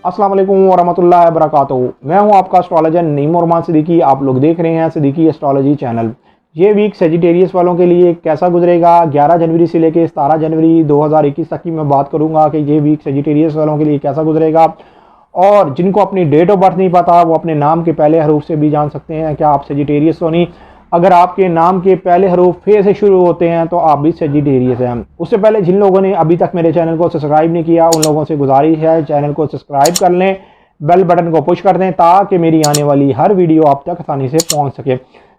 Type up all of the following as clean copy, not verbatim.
अस्सलाम वालेकुम वरहमतुल्लाहि वबरकातुहू। मैं हूं आपका एस्ट्रोलॉजर नईम उरमान सिद्दीकी। आप लोग देख रहे हैं सिद्दीकी एस्ट्रोलॉजी चैनल। ये वीक सेजिटेरियस वालों के लिए कैसा गुजरेगा, 11 जनवरी से लेकर 17 जनवरी 2021 तक की मैं बात करूंगा कि ये वीक सेजिटेरियस वालों के लिए कैसा गुजरेगा। और जिनको अपनी डेट ऑफ बर्थ नहीं पता वो अपने नाम के पहले हरूफ से भी जान सकते हैं क्या आप सेजिटेरियस तो नहीं। अगर आपके नाम के पहले हरूफ फे से शुरू होते हैं तो आप भी सेजिटेरियस हैं। उससे पहले जिन लोगों ने अभी तक मेरे चैनल को सब्सक्राइब नहीं किया उन लोगों से गुजारिश है चैनल को सब्सक्राइब कर लें, बेल बटन को पुश कर दें ताकि मेरी आने वाली हर वीडियो आप तक आसानी से पहुंच सके।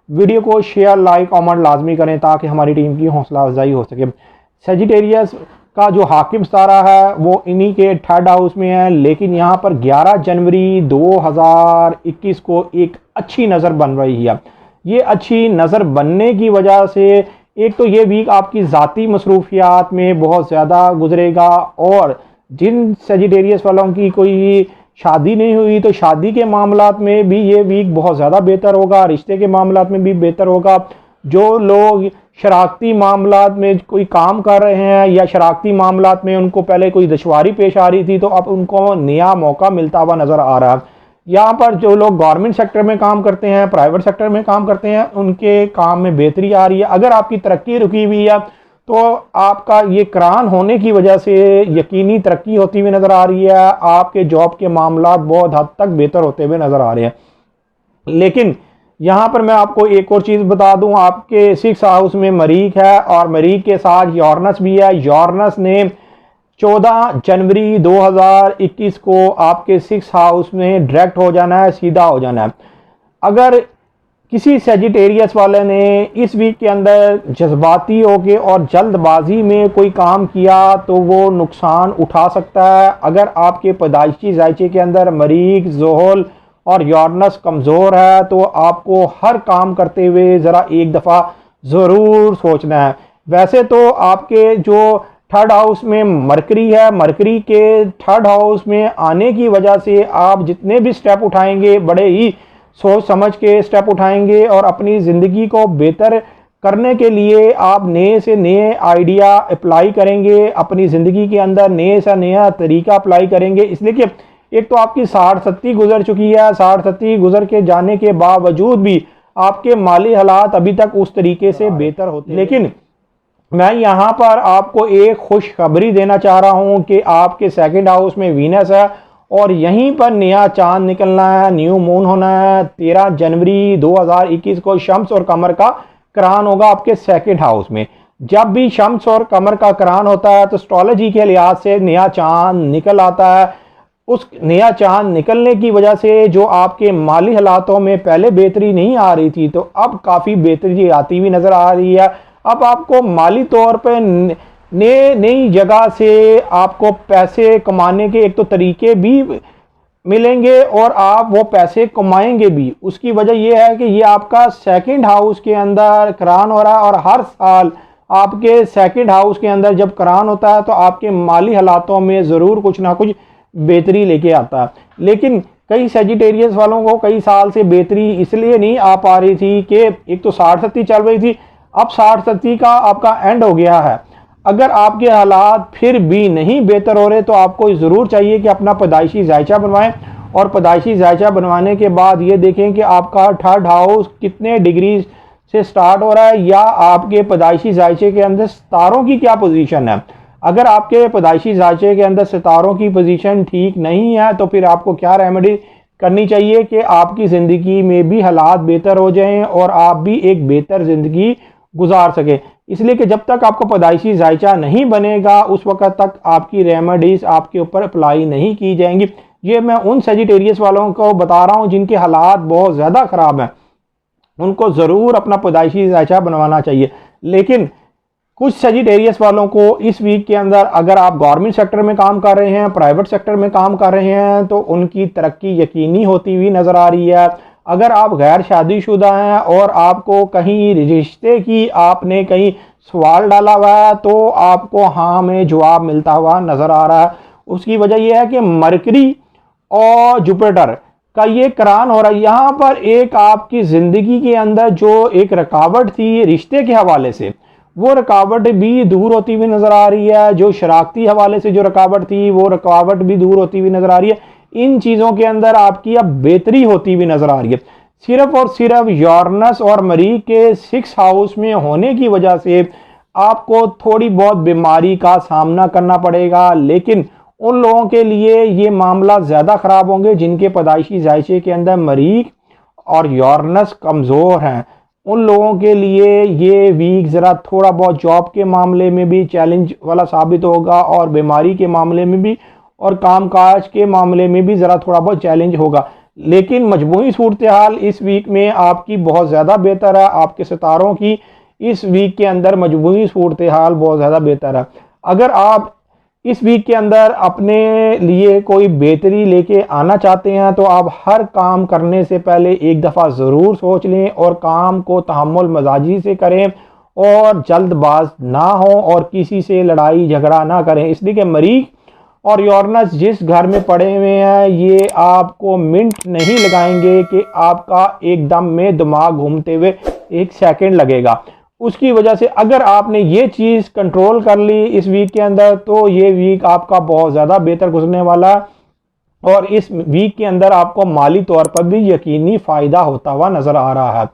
वीडियो को शेयर लाइक कमेंट लाजमी करें ताकि हमारी टीम की हौसला अफजाई हो सके। सेजिटेरियस का जो हाकिम सितारा है वो इन्हीं के थर्ड हाउस में है, लेकिन यहाँ पर 11 जनवरी 2021 को एक अच्छी नज़र बन रही है। ये अच्छी नज़र बनने की वजह से एक तो ये वीक आपकी ज़ाती मसरूफियात में बहुत ज़्यादा गुजरेगा, और जिन सेजिटेरियस वालों की कोई शादी नहीं हुई तो शादी के मामलात में भी ये वीक बहुत ज़्यादा बेहतर होगा, रिश्ते के मामलात में भी बेहतर होगा। जो लोग शराकती मामलात में कोई काम कर रहे हैं या शराकती मामलात में उनको पहले कोई दुश्वारी पेश आ रही थी तो अब उनको नया मौका मिलता हुआ नज़र आ रहा है। यहाँ पर जो लोग गवर्नमेंट सेक्टर में काम करते हैं, प्राइवेट सेक्टर में काम करते हैं, उनके काम में बेहतरी आ रही है। अगर आपकी तरक्की रुकी हुई है तो आपका ये करान होने की वजह से यकीनी तरक्की होती हुई नज़र आ रही है। आपके जॉब के मामला बहुत हद तक बेहतर होते हुए नज़र आ रहे हैं। लेकिन यहाँ पर मैं आपको एक और चीज़ बता दूँ, आपके 6 हाउस में मरीख है और मरीख के साथ यॉर्नस भी है। यॉर्नस ने 14 जनवरी 2021 को आपके 6 हाउस में डायरेक्ट हो जाना है, सीधा हो जाना है। अगर किसी सेजिटेरियस वाले ने इस वीक के अंदर जज्बाती होके और जल्दबाजी में कोई काम किया तो वो नुकसान उठा सकता है। अगर आपके पैदाइशी जायचे के अंदर मरीख, ज़ोहल और यॉर्नस कमज़ोर है तो आपको हर काम करते हुए ज़रा एक दफ़ा ज़रूर सोचना है। वैसे तो आपके जो थर्ड हाउस में मरकरी है, मरकरी के थर्ड हाउस में आने की वजह से आप जितने भी स्टेप उठाएंगे बड़े ही सोच समझ के स्टेप उठाएंगे और अपनी ज़िंदगी को बेहतर करने के लिए आप नए से नए आइडिया अप्लाई करेंगे, अपनी ज़िंदगी के अंदर नए से नया तरीका अप्लाई करेंगे। इसलिए कि एक तो आपकी 60-70 गुजर चुकी है, 60-70 गुजर के जाने के बावजूद भी आपके माली हालात अभी तक उस तरीके से बेहतर होते। लेकिन मैं यहाँ पर आपको एक खुशखबरी देना चाह रहा हूँ कि आपके सेकंड हाउस में वीनस है और यहीं पर नया चांद निकलना है, न्यू मून होना है। 13 जनवरी 2021 को शम्स और कमर का करान होगा आपके सेकंड हाउस में। जब भी शम्स और कमर का करान होता है तो एस्ट्रोलॉजी के लिहाज से नया चांद निकल आता है। उस नया चांद निकलने की वजह से जो आपके माली हालातों में पहले बेहतरी नहीं आ रही थी तो अब काफ़ी बेहतरी आती हुई नज़र आ रही है। अब आपको माली तौर पे नई जगह से आपको पैसे कमाने के एक तो तरीके भी मिलेंगे और आप वो पैसे कमाएंगे भी। उसकी वजह यह है कि ये आपका सेकंड हाउस के अंदर करान हो रहा है और हर साल आपके सेकंड हाउस के अंदर जब करान होता है तो आपके माली हालातों में ज़रूर कुछ ना कुछ बेहतरी लेके आता है। लेकिन कई सेजिटेरियस वालों को कई साल से बेहतरी इसलिए नहीं आ पा रही थी कि एक तो 60-70 चल रही थी, अब 60-70 का आपका एंड हो गया है। अगर आपके हालात फिर भी नहीं बेहतर हो रहे तो आपको ज़रूर चाहिए कि अपना पैदाइशी जायचा बनवाएं और पैदाइशी जायचा बनवाने के बाद ये देखें कि आपका थर्ड हाउस कितने डिग्री से स्टार्ट हो रहा है या आपके पैदाइशी जायचे के अंदर सितारों की क्या पोजीशन है। अगर आपके पैदाइशी जायचे के अंदर सितारों की पोजीशन ठीक नहीं है तो फिर आपको क्या रेमेडी करनी चाहिए कि आपकी ज़िंदगी में भी हालात बेहतर हो जाएं और आप भी एक बेहतर ज़िंदगी गुजार सके। इसलिए कि जब तक आपको पैदाइशी जायचा नहीं बनेगा उस वक्त तक आपकी रेमेडीज आपके ऊपर अप्लाई नहीं की जाएंगी। ये मैं उन सेजिटेरियस वालों को बता रहा हूँ जिनके हालात बहुत ज़्यादा ख़राब हैं, उनको ज़रूर अपना पैदाइशी जायचा बनवाना चाहिए। लेकिन कुछ सेजिटेरियस वालों को इस वीक के अंदर अगर आप गवर्नमेंट सेक्टर में काम कर रहे हैं, प्राइवेट सेक्टर में काम कर रहे हैं तो उनकी तरक्की यकीनी होती हुई नज़र आ रही है। अगर आप गैर शादीशुदा हैं और आपको कहीं रिश्ते की आपने कहीं सवाल डाला हुआ है तो आपको हाँ में जवाब मिलता हुआ नज़र आ रहा है। उसकी वजह यह है कि मरकरी और जुपिटर का ये करान हो रहा है। यहाँ पर एक आपकी ज़िंदगी के अंदर जो एक रुकावट थी रिश्ते के हवाले से वो रुकावट भी दूर होती हुई नज़र आ रही है। जो शराकती हवाले से जो रुकावट थी वो रुकावट भी दूर होती हुई नज़र आ रही है। इन चीज़ों के अंदर आपकी अब बेहतरी होती हुई नज़र आ रही है। सिर्फ और सिर्फ यूरेनस और मरीज के 6 हाउस में होने की वजह से आपको थोड़ी बहुत बीमारी का सामना करना पड़ेगा, लेकिन उन लोगों के लिए ये मामला ज़्यादा ख़राब होंगे जिनके पैदाइशी जायचे के अंदर मरीज और यूरेनस कमज़ोर हैं। उन लोगों के लिए ये वीक ज़रा थोड़ा बहुत जॉब के मामले में भी चैलेंज वाला साबित होगा और बीमारी के मामले में भी और कामकाज के मामले में भी ज़रा थोड़ा बहुत चैलेंज होगा। लेकिन मजमूई सूरत हाल इस वीक में आपकी बहुत ज़्यादा बेहतर है। आपके सितारों की इस वीक के अंदर मजमूई सूरत हाल बहुत ज़्यादा बेहतर है। अगर आप इस वीक के अंदर अपने लिए कोई बेहतरी लेके आना चाहते हैं तो आप हर काम करने से पहले एक दफ़ा ज़रूर सोच लें और काम को तहम्मुल मजाजी से करें और जल्दबाज ना हो और किसी से लड़ाई झगड़ा ना करें, इसलिए कि मरीज और यूरेनस जिस घर में पड़े हुए हैं ये आपको मिनट नहीं लगाएंगे कि आपका एकदम में दिमाग घूमते हुए 1 सेकंड लगेगा। उसकी वजह से अगर आपने ये चीज़ कंट्रोल कर ली इस वीक के अंदर तो ये वीक आपका बहुत ज़्यादा बेहतर गुजरने वाला और इस वीक के अंदर आपको माली तौर पर भी यकीनी फ़ायदा होता हुआ नज़र आ रहा है।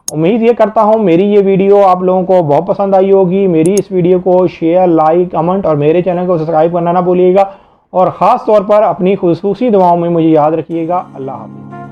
उम्मीद ये करता हूँ मेरी ये वीडियो आप लोगों को बहुत पसंद आई होगी। मेरी इस वीडियो को शेयर, लाइक, कमेंट और मेरे चैनल को सब्सक्राइब करना ना भूलिएगा और ख़ास तौर पर अपनी खुसूसी दुआओं में मुझे याद रखिएगा। अल्लाह हाफ़िज़।